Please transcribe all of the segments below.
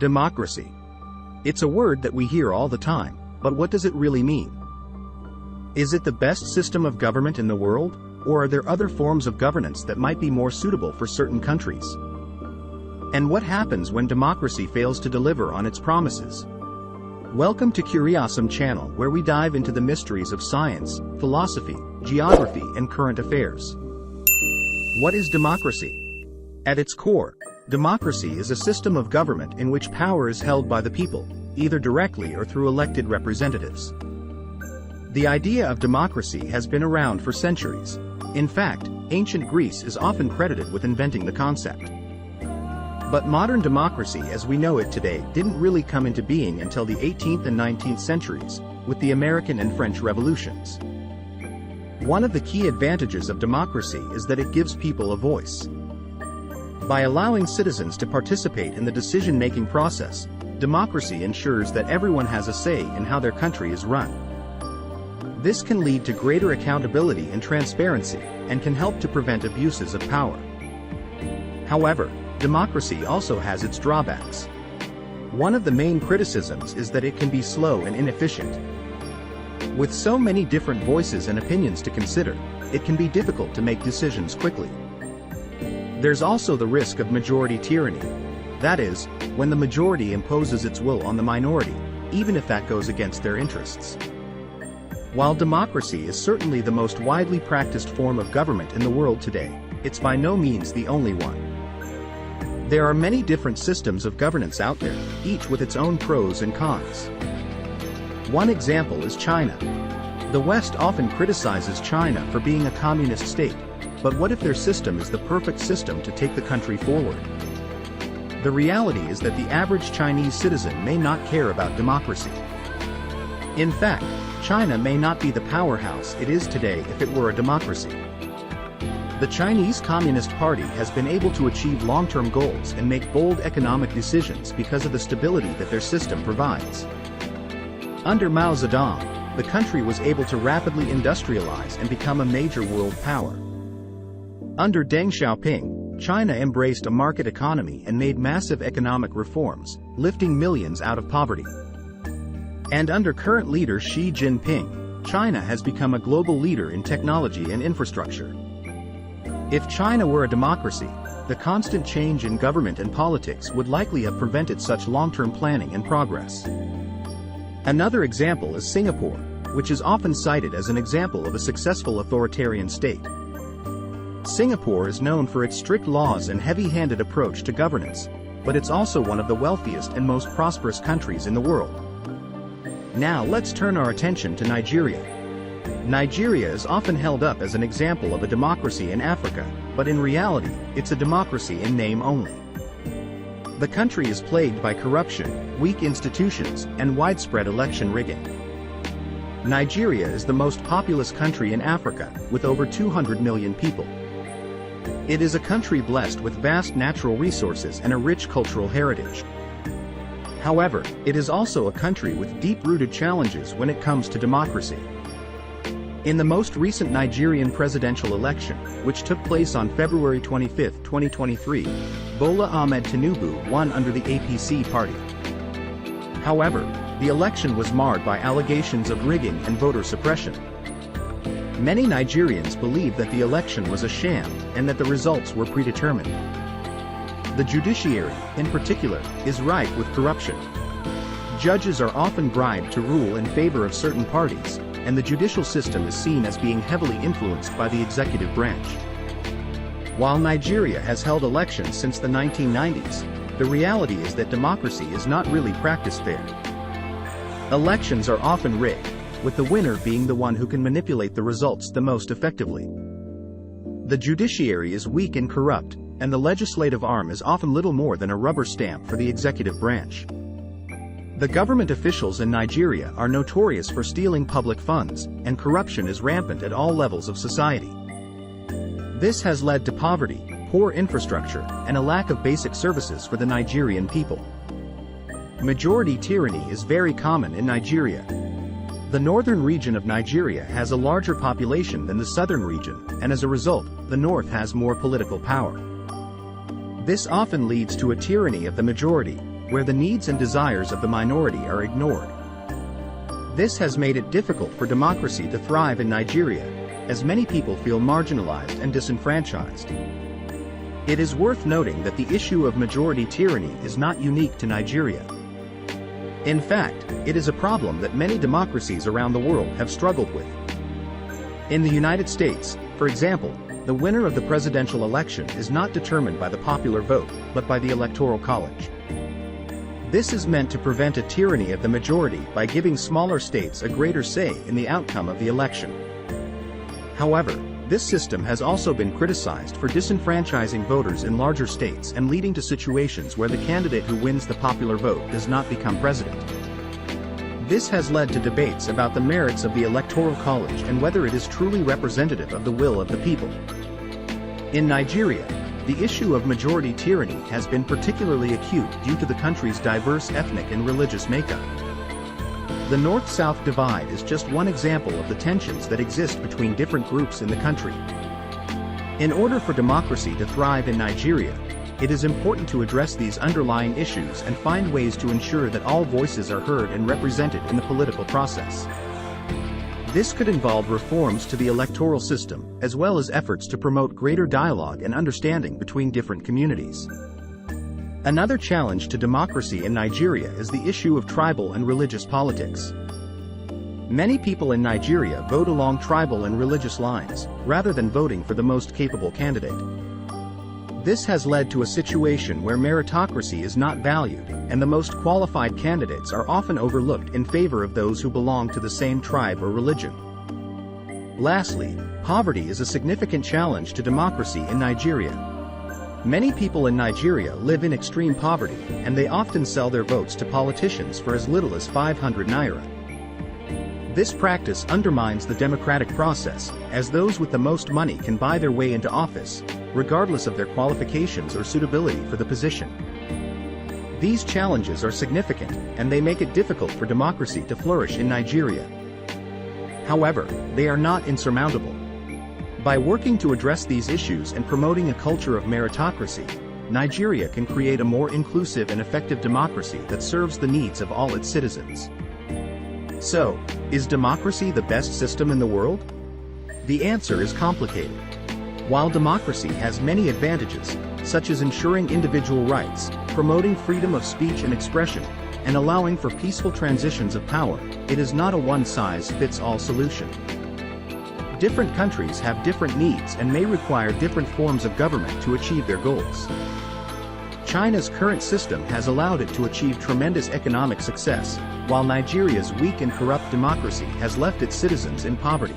Democracy. It's a word that we hear all the time, but what does it really mean? Is it the best system of government in the world, or are there other forms of governance that might be more suitable for certain countries? And what happens when democracy fails to deliver on its promises? Welcome to Curiosum channel, where we dive into the mysteries of science, philosophy, geography, and current affairs. What is democracy? At its core, democracy is a system of government in which power is held by the people, either directly or through elected representatives. The idea of democracy has been around for centuries. In fact, ancient Greece is often credited with inventing the concept. But modern democracy as we know it today didn't really come into being until the 18th and 19th centuries, with the American and French revolutions. One of the key advantages of democracy is that it gives people a voice. By allowing citizens to participate in the decision-making process, democracy ensures that everyone has a say in how their country is run. This can lead to greater accountability and transparency, and can help to prevent abuses of power. However, democracy also has its drawbacks. One of the main criticisms is that it can be slow and inefficient. With so many different voices and opinions to consider, it can be difficult to make decisions quickly. There's also the risk of majority tyranny. That is, when the majority imposes its will on the minority, even if that goes against their interests. While democracy is certainly the most widely practiced form of government in the world today, it's by no means the only one. There are many different systems of governance out there, each with its own pros and cons. One example is China. The West often criticizes China for being a communist state, but what if their system is the perfect system to take the country forward? The reality is that the average Chinese citizen may not care about democracy. In fact, China may not be the powerhouse it is today if it were a democracy. The Chinese Communist Party has been able to achieve long-term goals and make bold economic decisions because of the stability that their system provides. Under Mao Zedong, the country was able to rapidly industrialize and become a major world power. Under Deng Xiaoping, China embraced a market economy and made massive economic reforms, lifting millions out of poverty. And under current leader Xi Jinping, China has become a global leader in technology and infrastructure. If China were a democracy, the constant change in government and politics would likely have prevented such long-term planning and progress. Another example is Singapore, which is often cited as an example of a successful authoritarian state. Singapore is known for its strict laws and heavy-handed approach to governance, but it's also one of the wealthiest and most prosperous countries in the world. Now let's turn our attention to Nigeria. Nigeria is often held up as an example of a democracy in Africa, but in reality, it's a democracy in name only. The country is plagued by corruption, weak institutions, and widespread election rigging. Nigeria is the most populous country in Africa, with over 200 million people. It is a country blessed with vast natural resources and a rich cultural heritage. However, it is also a country with deep-rooted challenges when it comes to democracy. In the most recent Nigerian presidential election, which took place on February 25, 2023, Bola Ahmed Tinubu won under the APC party. However, the election was marred by allegations of rigging and voter suppression. Many Nigerians believe that the election was a sham and that the results were predetermined. The judiciary, in particular, is rife with corruption. Judges are often bribed to rule in favor of certain parties, and the judicial system is seen as being heavily influenced by the executive branch. While Nigeria has held elections since the 1990s, the reality is that democracy is not really practiced there. Elections are often rigged, with the winner being the one who can manipulate the results the most effectively. The judiciary is weak and corrupt, and the legislative arm is often little more than a rubber stamp for the executive branch. The government officials in Nigeria are notorious for stealing public funds, and corruption is rampant at all levels of society. This has led to poverty, poor infrastructure, and a lack of basic services for the Nigerian people. Majority tyranny is very common in Nigeria. The northern region of Nigeria has a larger population than the southern region, and as a result, the north has more political power. This often leads to a tyranny of the majority, where the needs and desires of the minority are ignored. This has made it difficult for democracy to thrive in Nigeria, as many people feel marginalized and disenfranchised. It is worth noting that the issue of majority tyranny is not unique to Nigeria. In fact, it is a problem that many democracies around the world have struggled with. In the United States, for example, the winner of the presidential election is not determined by the popular vote, but by the Electoral College. This is meant to prevent a tyranny of the majority by giving smaller states a greater say in the outcome of the election. However, this system has also been criticized for disenfranchising voters in larger states and leading to situations where the candidate who wins the popular vote does not become president. This has led to debates about the merits of the Electoral College and whether it is truly representative of the will of the people. In Nigeria, the issue of majority tyranny has been particularly acute due to the country's diverse ethnic and religious makeup. The North-South divide is just one example of the tensions that exist between different groups in the country. In order for democracy to thrive in Nigeria, it is important to address these underlying issues and find ways to ensure that all voices are heard and represented in the political process. This could involve reforms to the electoral system, as well as efforts to promote greater dialogue and understanding between different communities. Another challenge to democracy in Nigeria is the issue of tribal and religious politics. Many people in Nigeria vote along tribal and religious lines, rather than voting for the most capable candidate. This has led to a situation where meritocracy is not valued, and the most qualified candidates are often overlooked in favor of those who belong to the same tribe or religion. Lastly, poverty is a significant challenge to democracy in Nigeria. Many people in Nigeria live in extreme poverty, and they often sell their votes to politicians for as little as 500 naira. This practice undermines the democratic process, as those with the most money can buy their way into office, regardless of their qualifications or suitability for the position. These challenges are significant, and they make it difficult for democracy to flourish in Nigeria. However, they are not insurmountable. By working to address these issues and promoting a culture of meritocracy, Nigeria can create a more inclusive and effective democracy that serves the needs of all its citizens. So, is democracy the best system in the world? The answer is complicated. While democracy has many advantages, such as ensuring individual rights, promoting freedom of speech and expression, and allowing for peaceful transitions of power, it is not a one-size-fits-all solution. Different countries have different needs and may require different forms of government to achieve their goals. China's current system has allowed it to achieve tremendous economic success, while Nigeria's weak and corrupt democracy has left its citizens in poverty.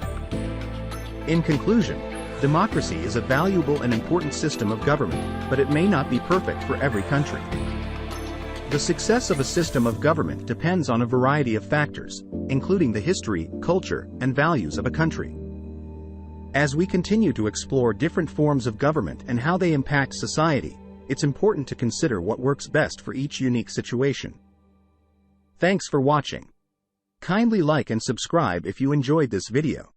In conclusion, democracy is a valuable and important system of government, but it may not be perfect for every country. The success of a system of government depends on a variety of factors, including the history, culture, and values of a country. As we continue to explore different forms of government and how they impact society, it's important to consider what works best for each unique situation. Thanks for watching. Kindly like and subscribe if you enjoyed this video.